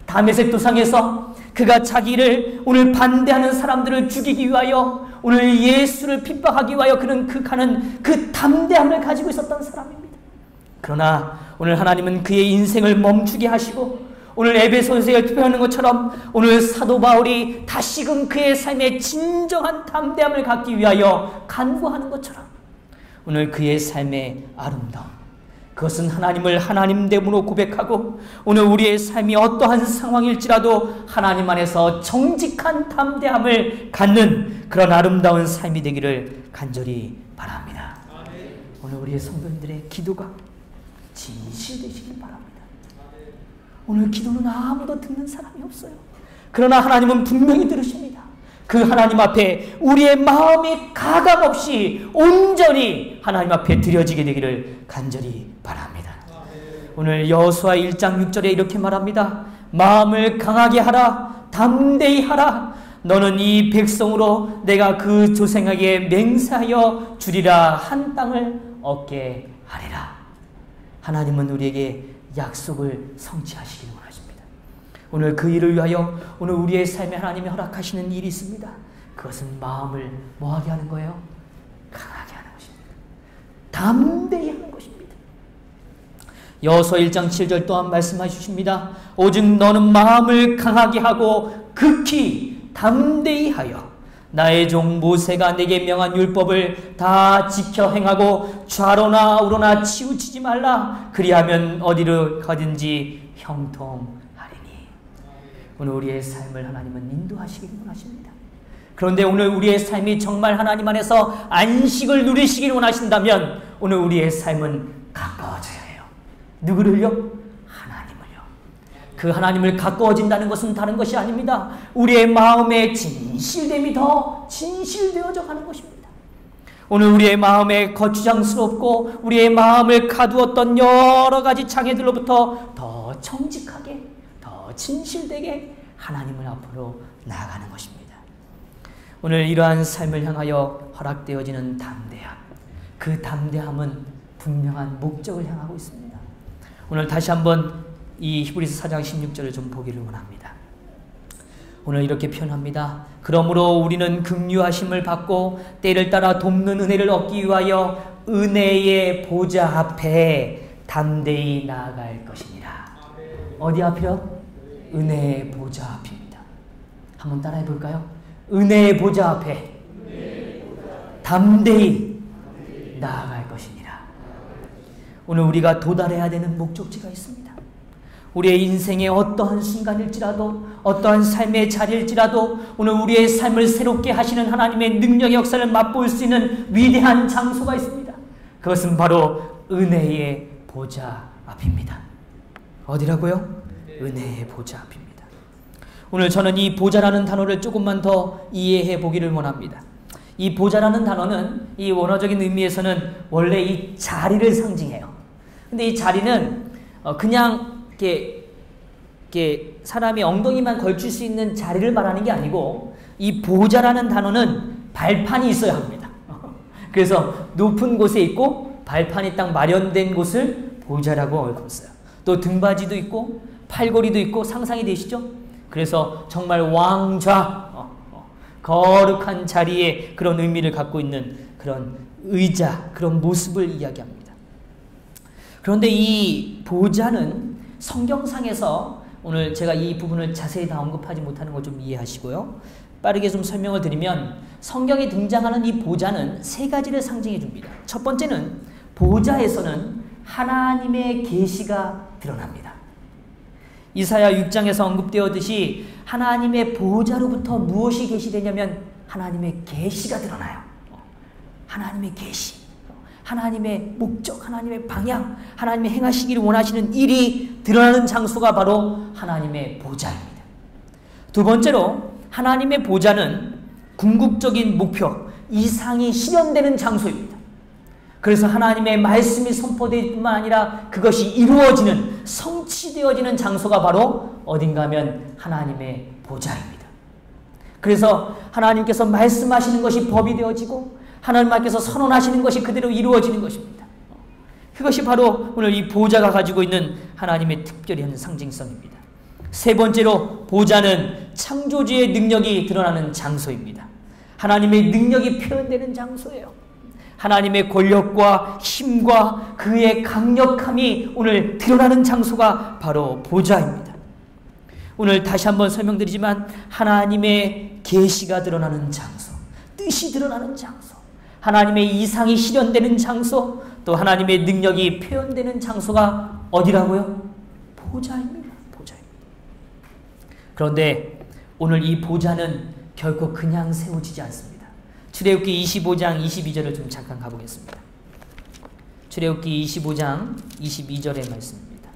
다메섹 도상에서 그가 자기를 오늘 반대하는 사람들을 죽이기 위하여 오늘 예수를 핍박하기 위하여 그는 가는 그 담대함을 가지고 있었던 사람입니다. 그러나 오늘 하나님은 그의 인생을 멈추게 하시고 오늘 에베소서에 표현하는 것처럼 오늘 사도 바울이 다시금 그의 삶에 진정한 담대함을 갖기 위하여 간구하는 것처럼 오늘 그의 삶의 아름다움, 그것은 하나님을 하나님됨으로 고백하고 오늘 우리의 삶이 어떠한 상황일지라도 하나님 안에서 정직한 담대함을 갖는 그런 아름다운 삶이 되기를 간절히 바랍니다. 오늘 우리의 성도님들의 기도가 진실되시길 바랍니다. 오늘 기도는 아무도 듣는 사람이 없어요. 그러나 하나님은 분명히 들으십니다. 그 하나님 앞에 우리의 마음이 가감없이 온전히 하나님 앞에 드려지게 되기를 간절히 바랍니다. 오늘 여호수아 1장 6절에 이렇게 말합니다. 마음을 강하게 하라, 담대히 하라. 너는 이 백성으로 내가 그 조상에게 맹세하여 주리라 한 땅을 얻게 하리라. 하나님은 우리에게 약속을 성취하시기를 원하십니다. 오늘 그 일을 위하여 오늘 우리의 삶에 하나님이 허락하시는 일이 있습니다. 그것은 마음을 뭐하게 하는 거예요? 강하게 하는 것입니다. 담대히 하는 것입니다. 여호수아 1장 7절 또한 말씀해 주십니다. 오직 너는 마음을 강하게 하고 극히 담대히 하여 나의 종 모세가 내게 명한 율법을 다 지켜 행하고 좌로나 우로나 치우치지 말라. 그리하면 어디로 가든지 형통하리니. 오늘 우리의 삶을 하나님은 인도하시길 원하십니다. 그런데 오늘 우리의 삶이 정말 하나님 안에서 안식을 누리시길 원하신다면 오늘 우리의 삶은 가까워져야 해요. 누구를요? 그 하나님을 가까워진다는 것은 다른 것이 아닙니다. 우리의 마음의 진실됨이 더 진실되어져 가는 것입니다. 오늘 우리의 마음에 거추장스럽고 우리의 마음을 가두었던 여러 가지 장애들로부터 더 정직하게, 더 진실되게 하나님을 앞으로 나아가는 것입니다. 오늘 이러한 삶을 향하여 허락되어지는 담대함, 그 담대함은 분명한 목적을 향하고 있습니다. 오늘 다시 한번 이 히브리서 4장 16절을 좀 보기를 원합니다. 오늘 이렇게 표현합니다. 그러므로 우리는 긍휼하심을 받고 때를 따라 돕는 은혜를 얻기 위하여 은혜의 보좌 앞에 담대히 나아갈 것이니라. 어디 앞이요? 은혜의 보좌 앞입니다. 한번 따라해 볼까요? 은혜의 보좌 앞에 담대히 나아갈 것이니라. 오늘 우리가 도달해야 되는 목적지가 있습니다. 우리의 인생의 어떠한 순간일지라도 어떠한 삶의 자리일지라도 오늘 우리의 삶을 새롭게 하시는 하나님의 능력의 역사를 맛볼 수 있는 위대한 장소가 있습니다. 그것은 바로 은혜의 보좌 앞입니다. 어디라고요? 은혜의 보좌 앞입니다. 오늘 저는 이 보좌라는 단어를 조금만 더 이해해 보기를 원합니다. 이 보좌라는 단어는 이 원어적인 의미에서는 원래 이 자리를 상징해요. 근데 이 자리는 그냥 이렇게 사람이 엉덩이만 걸칠 수 있는 자리를 말하는 게 아니고 이 보좌라는 단어는 발판이 있어야 합니다. 그래서 높은 곳에 있고 발판이 딱 마련된 곳을 보좌라고 얽었어요. 또 등받이도 있고 팔걸이도 있고 상상이 되시죠? 그래서 정말 왕좌, 거룩한 자리에 그런 의미를 갖고 있는 그런 의자, 그런 모습을 이야기합니다. 그런데 이 보좌는 성경상에서 오늘 제가 이 부분을 자세히 다 언급하지 못하는 걸 좀 이해하시고요. 빠르게 좀 설명을 드리면 성경에 등장하는 이 보좌는 세 가지를 상징해 줍니다. 첫 번째는 보좌에서는 하나님의 계시가 드러납니다. 이사야 6장에서 언급되었듯이 하나님의 보좌로부터 무엇이 계시되냐면 하나님의 계시가 드러나요. 하나님의 계시, 하나님의 목적, 하나님의 방향, 하나님의 행하시기를 원하시는 일이 드러나는 장소가 바로 하나님의 보좌입니다. 두 번째로 하나님의 보좌는 궁극적인 목표, 이상이 실현되는 장소입니다. 그래서 하나님의 말씀이 선포될 뿐만 아니라 그것이 이루어지는, 성취되어지는 장소가 바로 어딘가 하면 하나님의 보좌입니다. 그래서 하나님께서 말씀하시는 것이 법이 되어지고 하나님께서 선언하시는 것이 그대로 이루어지는 것입니다. 그것이 바로 오늘 이 보좌가 가지고 있는 하나님의 특별한 상징성입니다. 세 번째로 보좌는 창조주의 능력이 드러나는 장소입니다. 하나님의 능력이 표현되는 장소예요. 하나님의 권력과 힘과 그의 강력함이 오늘 드러나는 장소가 바로 보좌입니다. 오늘 다시 한번 설명드리지만 하나님의 계시가 드러나는 장소, 뜻이 드러나는 장소, 하나님의 이상이 실현되는 장소, 또 하나님의 능력이 표현되는 장소가 어디라고요? 보좌입니다. 보좌입니다. 그런데 오늘 이 보좌는 결코 그냥 세워지지 않습니다. 출애굽기 25장 22절을 좀 잠깐 가보겠습니다. 출애굽기 25장 22절의 말씀입니다.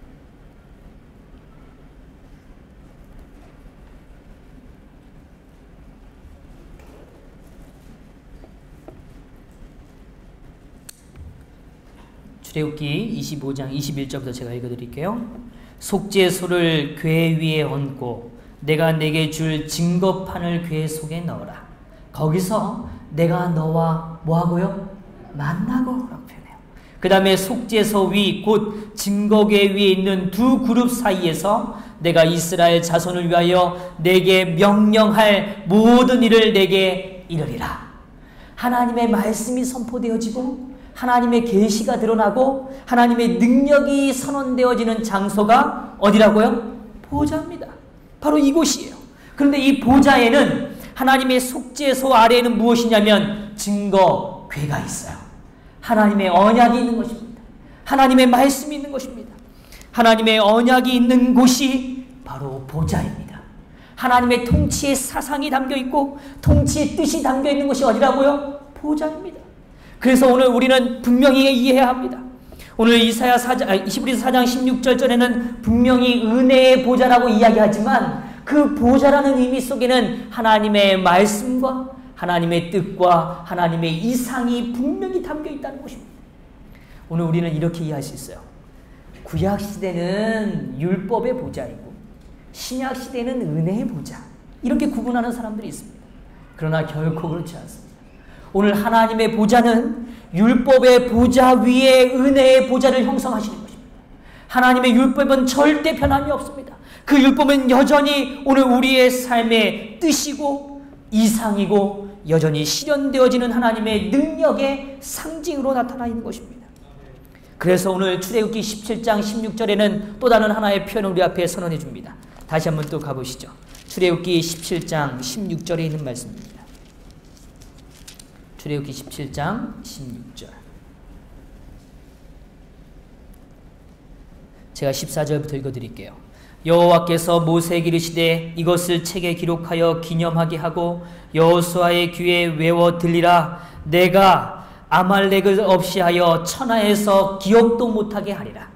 출애굽기 25장 21절부터 제가 읽어드릴게요. 속죄소를 궤 위에 얹고 내가 내게 줄 증거판을 궤 속에 넣어라. 거기서 내가 너와 뭐하고요? 만나고 라고 표현해요. 그 다음에 속죄소 위 곧 증거궤 위에 있는 두 그룹 사이에서 내가 이스라엘 자손을 위하여 내게 명령할 모든 일을 내게 이르리라. 하나님의 말씀이 선포되어지고 하나님의 계시가 드러나고 하나님의 능력이 선언되어지는 장소가 어디라고요? 보좌입니다. 바로 이곳이에요. 그런데 이 보좌에는 하나님의 속죄소 아래에는 무엇이냐면 증거궤가 있어요. 하나님의 언약이 있는 것입니다. 하나님의 말씀이 있는 것입니다. 하나님의 언약이 있는 곳이 바로 보좌입니다. 하나님의 통치의 사상이 담겨있고 통치의 뜻이 담겨있는 곳이 어디라고요? 보좌입니다. 그래서 오늘 우리는 분명히 이해해야 합니다. 오늘 히브리서 4장 16절에는 분명히 은혜의 보좌라고 이야기하지만 그 보좌라는 의미 속에는 하나님의 말씀과 하나님의 뜻과 하나님의 이상이 분명히 담겨 있다는 것입니다. 오늘 우리는 이렇게 이해할 수 있어요. 구약시대는 율법의 보좌이고 신약시대는 은혜의 보좌, 이렇게 구분하는 사람들이 있습니다. 그러나 결코 그렇지 않습니다. 오늘 하나님의 보좌는 율법의 보좌 위에 은혜의 보좌를 형성하시는 것입니다. 하나님의 율법은 절대 변함이 없습니다. 그 율법은 여전히 오늘 우리의 삶의 뜻이고 이상이고 여전히 실현되어지는 하나님의 능력의 상징으로 나타나 있는 것입니다. 그래서 오늘 출애굽기 17장 16절에는 또 다른 하나의 표현을 우리 앞에 선언해 줍니다. 다시 한번 또 가보시죠. 출애굽기 17장 16절에 있는 말씀입니다. 출애굽기 17장 16절. 제가 14절부터 읽어드릴게요. 여호와께서 모세에게 이르시되 이것을 책에 기록하여 기념하게 하고 여호수아의 귀에 외워 들리라. 내가 아말렉을 없이 하여 천하에서 기억도 못하게 하리라.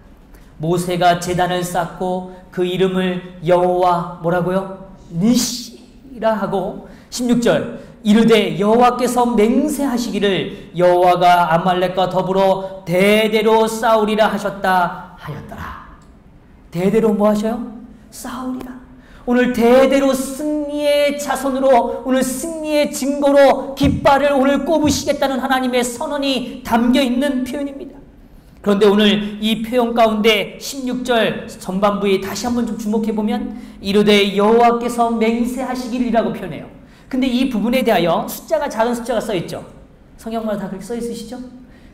모세가 제단을 쌓고 그 이름을 여호와 뭐라고요? 니시라 하고 16절 이르되 여호와께서 맹세하시기를 여호와가 아말렉과 더불어 대대로 싸우리라 하셨다 하였더라. 대대로 뭐 하셔요? 싸우리라. 오늘 대대로 승리의 자손으로, 오늘 승리의 증거로 깃발을 오늘 꼽으시겠다는 하나님의 선언이 담겨있는 표현입니다. 그런데 오늘 이 표현 가운데 16절 전반부에 다시 한번 좀 주목해보면 이르되 여호와께서 맹세하시기를이라고 표현해요. 근데 이 부분에 대하여 숫자가, 작은 숫자가 써있죠. 성경마다 다 그렇게 써있으시죠?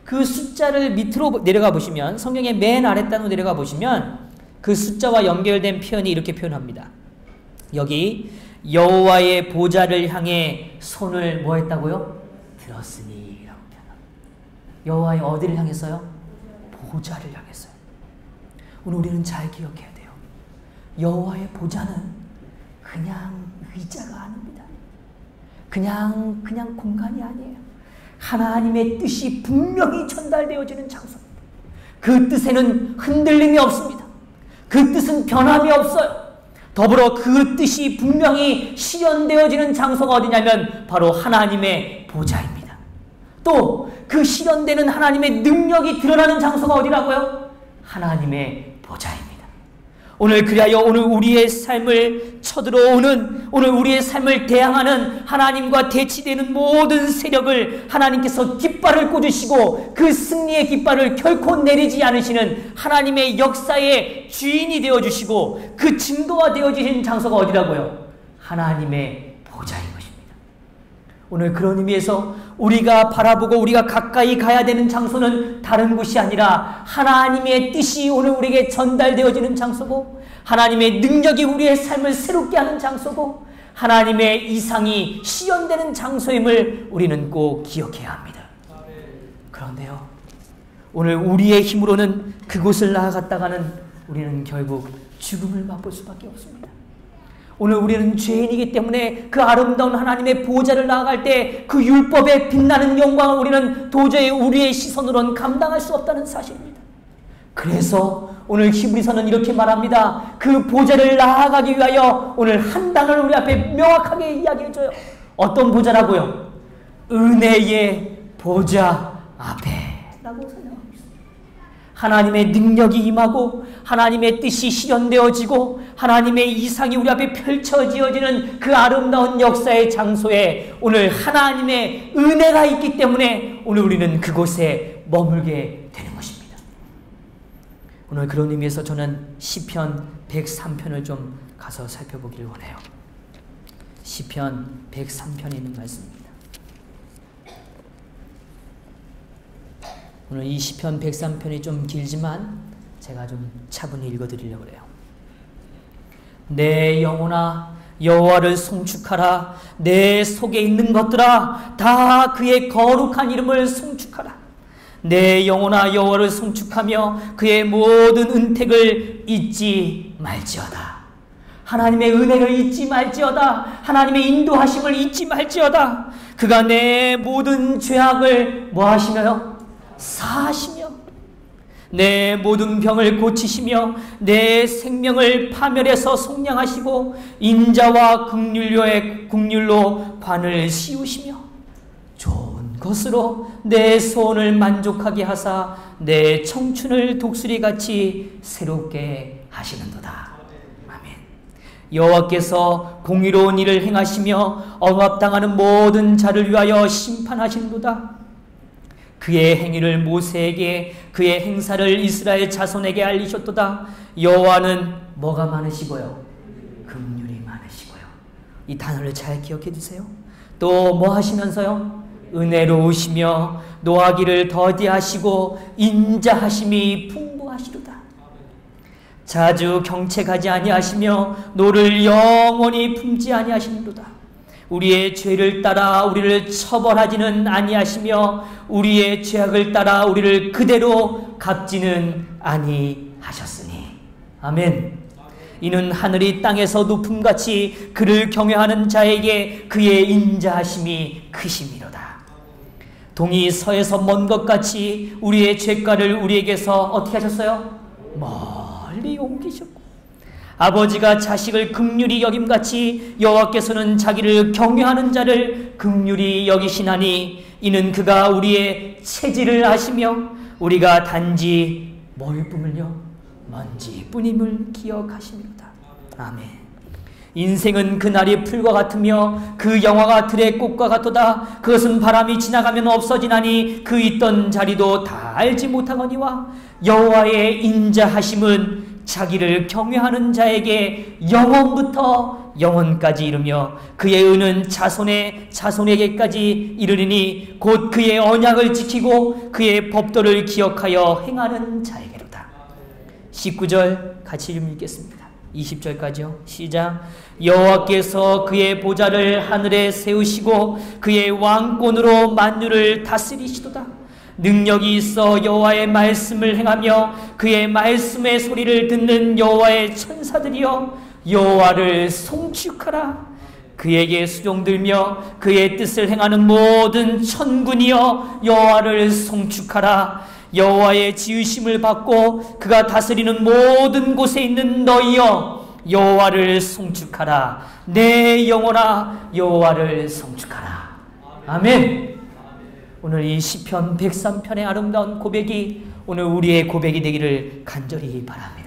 그 숫자를 밑으로 내려가 보시면, 성경의 맨 아랫단으로 내려가 보시면 그 숫자와 연결된 표현이 이렇게 표현합니다. 여기 여호와의 보좌를 향해 손을 뭐 했다고요? 들었으니 라고 표현합니다. 여호와의 어디를 향했어요? 보좌를 향했어요. 오늘 우리는 잘 기억해야 돼요. 여호와의 보좌는 그냥 의자가 아닙니다. 그냥 공간이 아니에요. 하나님의 뜻이 분명히 전달되어지는 장소입니다. 그 뜻에는 흔들림이 없습니다. 그 뜻은 변함이 없어요. 더불어 그 뜻이 분명히 실현되어지는 장소가 어디냐면 바로 하나님의 보좌입니다. 또 그 실현되는 하나님의 능력이 드러나는 장소가 어디라고요? 하나님의 보좌입니다. 오늘 그리하여 오늘 우리의 삶을 쳐들어오는, 오늘 우리의 삶을 대항하는 하나님과 대치되는 모든 세력을 하나님께서 깃발을 꽂으시고 그 승리의 깃발을 결코 내리지 않으시는 하나님의 역사의 주인이 되어주시고 그 증거가 되어지신 장소가 어디라고요? 하나님의 보좌인 것입니다. 오늘 그런 의미에서 우리가 바라보고 우리가 가까이 가야 되는 장소는 다른 곳이 아니라 하나님의 뜻이 오늘 우리에게 전달되어지는 장소고, 하나님의 능력이 우리의 삶을 새롭게 하는 장소고, 하나님의 이상이 실현되는 장소임을 우리는 꼭 기억해야 합니다. 그런데요, 오늘 우리의 힘으로는 그곳을 나아갔다가는 우리는 결국 죽음을 맛볼 수밖에 없습니다. 오늘 우리는 죄인이기 때문에 그 아름다운 하나님의 보좌를 나아갈 때 그 율법에 빛나는 영광을 우리는 도저히 우리의 시선으로는 감당할 수 없다는 사실입니다. 그래서 오늘 히브리서는 이렇게 말합니다. 그 보좌를 나아가기 위하여 오늘 한 단어를 우리 앞에 명확하게 이야기해줘요. 어떤 보좌라고요? 은혜의 보좌 앞에 라고 설명합니다. 하나님의 능력이 임하고 하나님의 뜻이 실현되어지고 하나님의 이상이 우리 앞에 펼쳐지어지는 그 아름다운 역사의 장소에 오늘 하나님의 은혜가 있기 때문에 오늘 우리는 그곳에 머물게 되는 것입니다. 오늘 그런 의미에서 저는 시편 103편을 좀 가서 살펴보기를 원해요. 시편 103편에 있는 말씀입니다. 오늘 이 시편 103편이 좀 길지만 제가 좀 차분히 읽어드리려고 해요. 내 영혼아 여호와를 송축하라. 내 속에 있는 것들아 다 그의 거룩한 이름을 송축하라. 내 영혼아 여호와를 송축하며 그의 모든 은택을 잊지 말지어다. 하나님의 은혜를 잊지 말지어다. 하나님의 인도하심을 잊지 말지어다. 그가 내 모든 죄악을 뭐 하시며요? 사하시며 내 모든 병을 고치시며 내 생명을 파멸해서 속량하시고 인자와 긍휼로 관을 씌우시며 좋은 것으로 내 소원을 만족하게 하사 내 청춘을 독수리같이 새롭게 하시는도다. 아멘. 여호와께서 공의로운 일을 행하시며 억압당하는 모든 자를 위하여 심판하시는도다. 그의 행위를 모세에게 그의 행사를 이스라엘 자손에게 알리셨도다. 여호와는 뭐가 많으시고요? 긍휼이 많으시고요. 이 단어를 잘 기억해 두세요. 또 뭐 하시면서요? 은혜로우시며 노하기를 더디하시고 인자하심이 풍부하시도다. 자주 경책하지 아니하시며 노를 영원히 품지 아니하시는도다. 우리의 죄를 따라 우리를 처벌하지는 아니하시며 우리의 죄악을 따라 우리를 그대로 갚지는 아니하셨으니. 아멘. 이는 하늘이 땅에서 높음같이 그를 경외하는 자에게 그의 인자하심이 크심이로다. 동이 서에서 먼 것 같이 우리의 죄가를 우리에게서 어떻게 하셨어요? 멀리 옮기셨고 아버지가 자식을 긍휼히 여김같이 여호와께서는 자기를 경외하는 자를 긍휼히 여기시나니 이는 그가 우리의 체질을 아시며 우리가 단지 뭘 뿜을요? 먼지뿐임을 기억하십니다. 아멘. 인생은 그날이 풀과 같으며 그 영화가 들의 꽃과 같도다. 그것은 바람이 지나가면 없어지나니 그 있던 자리도 다 알지 못하거니와 여호와의 인자하심은 자기를 경외하는 자에게 영원부터 영원까지 이르며 그의 은은 자손의 자손에게까지 이르리니 곧 그의 언약을 지키고 그의 법도를 기억하여 행하는 자에게로다. 19절 같이 좀 읽겠습니다. 20절까지요. 시작. 여호와께서 그의 보좌를 하늘에 세우시고 그의 왕권으로 만유를 다스리시도다. 능력이 있어 여호와의 말씀을 행하며 그의 말씀의 소리를 듣는 여호와의 천사들이여 여호와를 송축하라. 그에게 수종들며 그의 뜻을 행하는 모든 천군이여 여호와를 송축하라. 여호와의 지으심을 받고 그가 다스리는 모든 곳에 있는 너희여 여호와를 송축하라. 내 영혼아 여호와를 송축하라. 아멘. 오늘 이 시편 103편의 아름다운 고백이 오늘 우리의 고백이 되기를 간절히 바랍니다.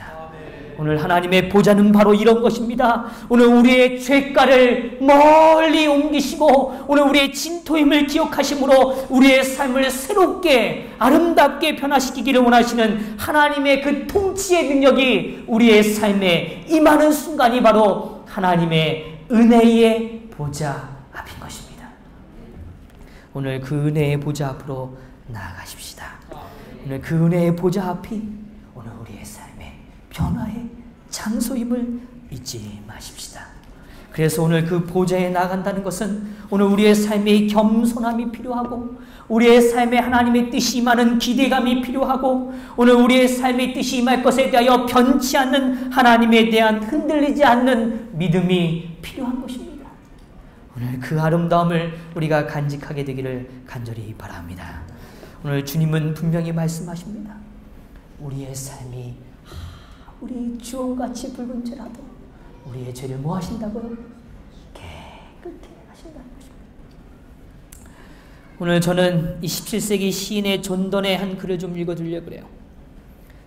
오늘 하나님의 보좌는 바로 이런 것입니다. 오늘 우리의 죄가를 멀리 옮기시고 오늘 우리의 진토임을 기억하심으로 우리의 삶을 새롭게 아름답게 변화시키기를 원하시는 하나님의 그 통치의 능력이 우리의 삶에 임하는 순간이 바로 하나님의 은혜의 보좌 앞인 것입니다. 오늘 그 은혜의 보좌 앞으로 나아가십시다. 오늘 그 은혜의 보좌 앞이 오늘 우리의 삶의 변화의 장소임을 잊지 마십시다. 그래서 오늘 그 보좌에 나간다는 것은 오늘 우리의 삶의 겸손함이 필요하고 우리의 삶에 하나님의 뜻이 임하는 기대감이 필요하고 오늘 우리의 삶의 뜻이 임할 것에 대하여 변치 않는 하나님에 대한 흔들리지 않는 믿음이 필요한 것입니다. 오늘 그 아름다움을 우리가 간직하게 되기를 간절히 바랍니다. 오늘 주님은 분명히 말씀하십니다. 우리의 삶이 우리 주홍같이 붉은 죄라도 우리의 죄를 뭐 하신다고요? 깨끗게 하신다는 것입니다. 오늘 저는 27세기 시인의 존 던의 한 글을 좀 읽어드리려고 그래요.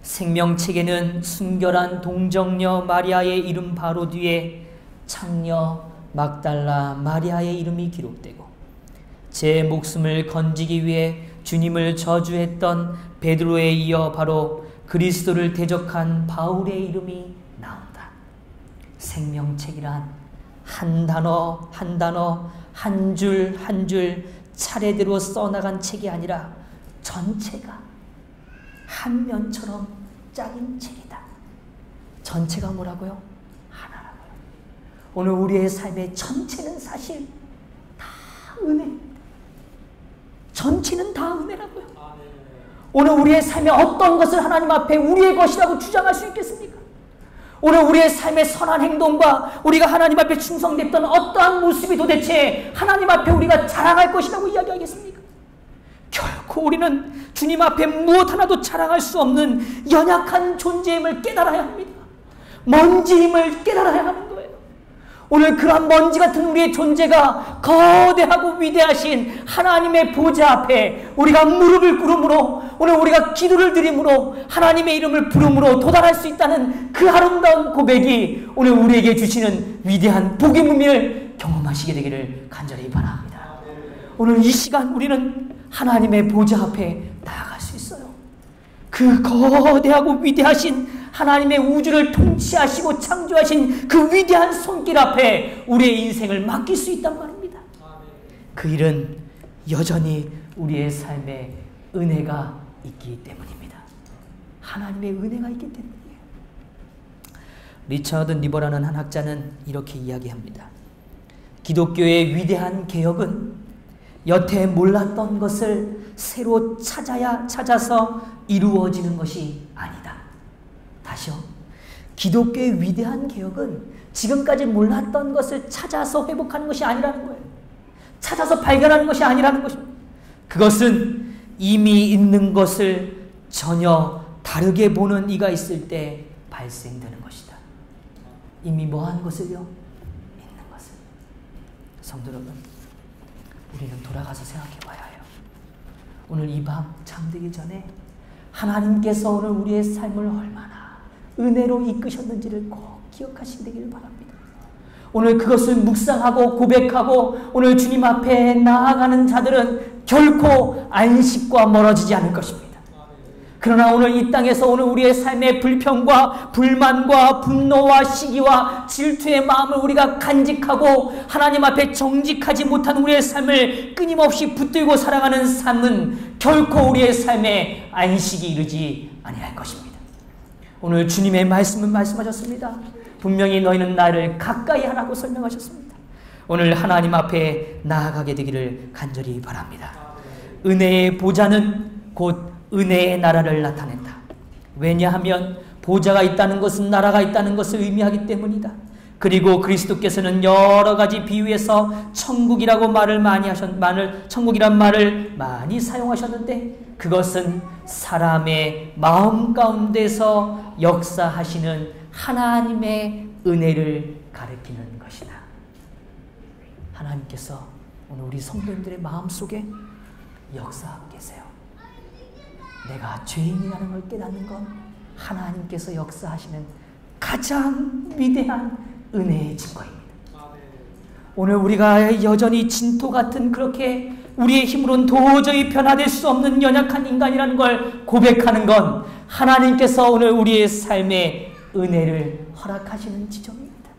생명책에는 순결한 동정녀 마리아의 이름 바로 뒤에 창녀 막달라 마리아의 이름이 기록되고 제 목숨을 건지기 위해 주님을 저주했던 베드로에 이어 바로 그리스도를 대적한 바울의 이름이 나온다. 생명책이란 한 단어 한 단어 한 줄 한 줄 차례대로 써나간 책이 아니라 전체가 한 면처럼 짜인 책이다. 전체가 뭐라고요? 하나라고요. 오늘 우리의 삶의 전체는 사실 다 은혜입니다. 전체는 다 은혜라고요. 오늘 우리의 삶의 어떤 것을 하나님 앞에 우리의 것이라고 주장할 수 있겠습니까? 오늘 우리의 삶의 선한 행동과 우리가 하나님 앞에 충성됐던 어떠한 모습이 도대체 하나님 앞에 우리가 자랑할 것이라고 이야기하겠습니까? 결코 우리는 주님 앞에 무엇 하나도 자랑할 수 없는 연약한 존재임을 깨달아야 합니다. 먼지임을 깨달아야 하는 거예요. 오늘 그러한 먼지 같은 우리의 존재가 거대하고 위대하신 하나님의 보좌 앞에 우리가 무릎을 꿇음으로 오늘 우리가 기도를 드림으로 하나님의 이름을 부름으로 도달할 수 있다는 그 아름다운 고백이 오늘 우리에게 주시는 위대한 복의 의미를 경험하시게 되기를 간절히 바랍니다. 오늘 이 시간 우리는 하나님의 보좌 앞에 나아갈 수 있어요. 그 거대하고 위대하신 하나님의 우주를 통치하시고 창조하신 그 위대한 손길 앞에 우리의 인생을 맡길 수 있단 말입니다. 그 일은 여전히 우리의 삶에 은혜가 있기 때문입니다. 하나님의 은혜가 있기 때문이에요. 리처드 니버라는 한 학자는 이렇게 이야기합니다. 기독교의 위대한 개혁은 여태 몰랐던 것을 새로 찾아서 이루어지는 것이 아니다. 다시요. 기독교의 위대한 개혁은 지금까지 몰랐던 것을 찾아서 회복하는 것이 아니라는 거예요. 찾아서 발견하는 것이 아니라는 것입니다. 그것은 이미 있는 것을 전혀 다르게 보는 이가 있을 때 발생되는 것이다. 이미 뭐한 것을요? 있는 것을. 성도 여러분, 우리는 돌아가서 생각해 봐야 해요. 오늘 이 밤 잠들기 전에 하나님께서 오늘 우리의 삶을 얼마나 은혜로 이끄셨는지를 꼭 기억하시게 되기를 바랍니다. 오늘 그것을 묵상하고 고백하고 오늘 주님 앞에 나아가는 자들은 결코 안식과 멀어지지 않을 것입니다. 그러나 오늘 이 땅에서 오늘 우리의 삶의 불평과 불만과 분노와 시기와 질투의 마음을 우리가 간직하고 하나님 앞에 정직하지 못한 우리의 삶을 끊임없이 붙들고 살아가는 삶은 결코 우리의 삶에 안식이 이르지 아니할 것입니다. 오늘 주님의 말씀은 말씀하셨습니다. 분명히 너희는 나를 가까이 하라고 설명하셨습니다. 오늘 하나님 앞에 나아가게 되기를 간절히 바랍니다. 은혜의 보좌는 곧 은혜의 나라를 나타낸다. 왜냐하면 보좌가 있다는 것은 나라가 있다는 것을 의미하기 때문이다. 그리고 그리스도께서는 여러 가지 비유에서 천국이란 말을 많이 사용하셨는데 그것은 사람의 마음 가운데서 역사하시는 하나님의 은혜를 가리키는 것이다. 하나님께서 오늘 우리 성도님들의 마음속에 역사하고 계세요. 내가 죄인이라는 걸 깨닫는 건 하나님께서 역사하시는 가장 위대한 은혜의 증거입니다. 오늘 우리가 여전히 진토 같은 그렇게 우리의 힘으로는 도저히 변화될 수 없는 연약한 인간이라는 걸 고백하는 건 하나님께서 오늘 우리의 삶에 은혜를 허락하시는 지점입니다.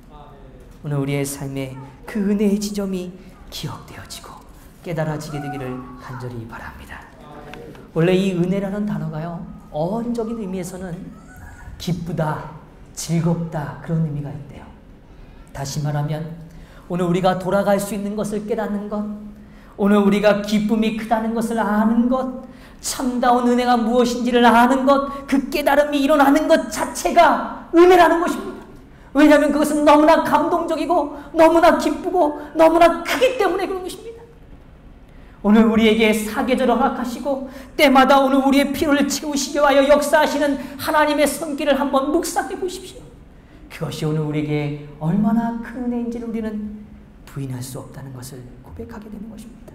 오늘 우리의 삶에 그 은혜의 지점이 기억되어지고 깨달아지게 되기를 간절히 바랍니다. 원래 이 은혜라는 단어가요, 어원적인 의미에서는 기쁘다, 즐겁다 그런 의미가 있대요. 다시 말하면 오늘 우리가 돌아갈 수 있는 것을 깨닫는 것, 오늘 우리가 기쁨이 크다는 것을 아는 것, 참다운 은혜가 무엇인지를 아는 것, 그 깨달음이 일어나는 것 자체가 은혜라는 것입니다. 왜냐하면 그것은 너무나 감동적이고 너무나 기쁘고 너무나 크기 때문에 그런 것입니다. 오늘 우리에게 사계절을 허락하시고 때마다 오늘 우리의 필요를 채우시기 위하여 역사하시는 하나님의 손길을 한번 묵상해 보십시오. 그것이 오늘 우리에게 얼마나 큰 은혜인지를 우리는 부인할 수 없다는 것을 고백하게 되는 것입니다.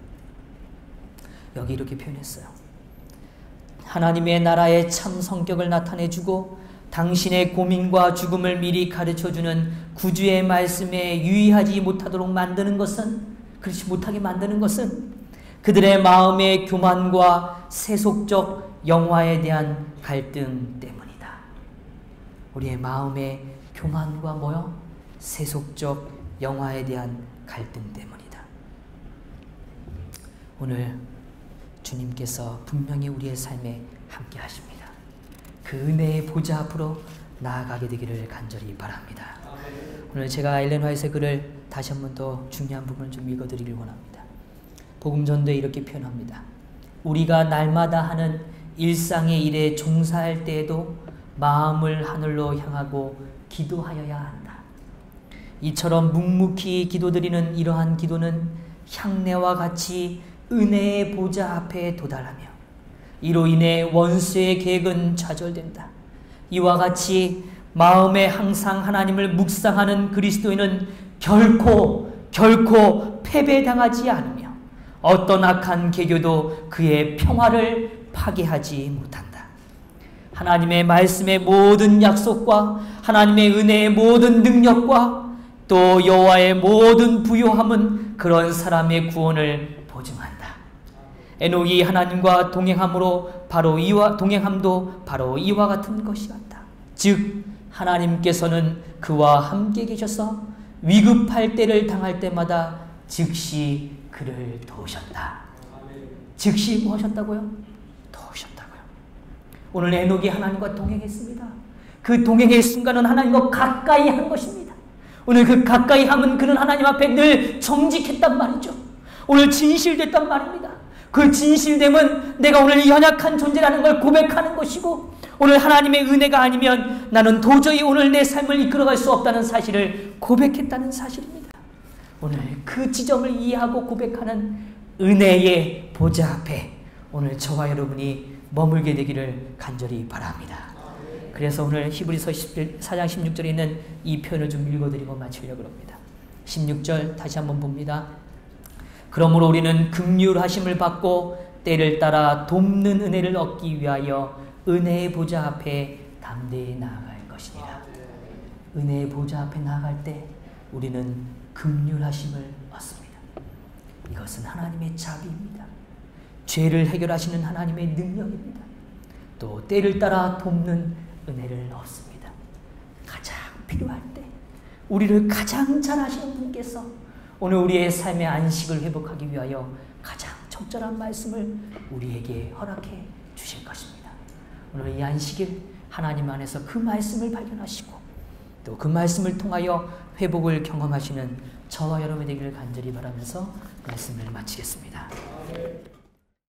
여기 이렇게 표현했어요. 하나님의 나라의 참 성격을 나타내주고 당신의 고민과 죽음을 미리 가르쳐주는 구주의 말씀에 유의하지 못하도록 만드는 것은, 그렇지 못하게 만드는 것은 그들의 마음의 교만과 세속적 영화에 대한 갈등 때문이다. 우리의 마음의 교만과 뭐요? 세속적 영화에 대한 갈등 때문이다. 오늘 주님께서 분명히 우리의 삶에 함께 하십니다. 그 은혜의 보좌 앞으로 나아가게 되기를 간절히 바랍니다. 오늘 제가 엘렌 화이트의 글을 다시 한 번 더 중요한 부분을 좀 읽어드리길 원합니다. 복음전도에 이렇게 표현합니다. 우리가 날마다 하는 일상의 일에 종사할 때에도 마음을 하늘로 향하고 기도하여야 한다. 이처럼 묵묵히 기도드리는 이러한 기도는 향내와 같이 은혜의 보좌 앞에 도달하며 이로 인해 원수의 계획은 좌절된다. 이와 같이 마음에 항상 하나님을 묵상하는 그리스도인은 결코 패배당하지 않으며 어떤 악한 계교도 그의 평화를 파괴하지 못한다. 하나님의 말씀의 모든 약속과 하나님의 은혜의 모든 능력과 또 여호와의 모든 부요함은 그런 사람의 구원을 보증한다. 에녹이 하나님과 동행함도 바로 이와 같은 것이었다. 즉 하나님께서는 그와 함께 계셔서 위급할 때를 당할 때마다 즉시 그를 도우셨다. 즉시 뭐 하셨다고요? 도우셨다고요. 오늘 에녹이 하나님과 동행했습니다. 그 동행의 순간은 하나님과 가까이 한 것입니다. 오늘 그 가까이 함은 그는 하나님 앞에 늘 정직했단 말이죠. 오늘 진실됐단 말입니다. 그 진실됨은 내가 오늘 연약한 존재라는 걸 고백하는 것이고 오늘 하나님의 은혜가 아니면 나는 도저히 오늘 내 삶을 이끌어갈 수 없다는 사실을 고백했다는 사실입니다. 오늘 그 지점을 이해하고 고백하는 은혜의 보좌 앞에 오늘 저와 여러분이 머물게 되기를 간절히 바랍니다. 그래서 오늘 히브리서 4장 16절에 있는 이 표현을 좀 읽어드리고 마치려고 합니다. 16절 다시 한번 봅니다. 그러므로 우리는 긍휼하심을 받고 때를 따라 돕는 은혜를 얻기 위하여 은혜의 보좌 앞에 담대히 나아갈 것이니라. 은혜의 보좌 앞에 나아갈 때 우리는 긍휼하심을 얻습니다. 이것은 하나님의 자비입니다. 죄를 해결하시는 하나님의 능력입니다. 또 때를 따라 돕는 은혜를 얻습니다. 가장 필요할 때 우리를 가장 잘 아시는 분께서 오늘 우리의 삶의 안식을 회복하기 위하여 가장 적절한 말씀을 우리에게 허락해 주실 것입니다. 오늘 이 안식일 하나님 안에서 그 말씀을 발견하시고 또 그 말씀을 통하여 회복을 경험하시는 저와 여러분이 되기를 간절히 바라면서 말씀을 마치겠습니다.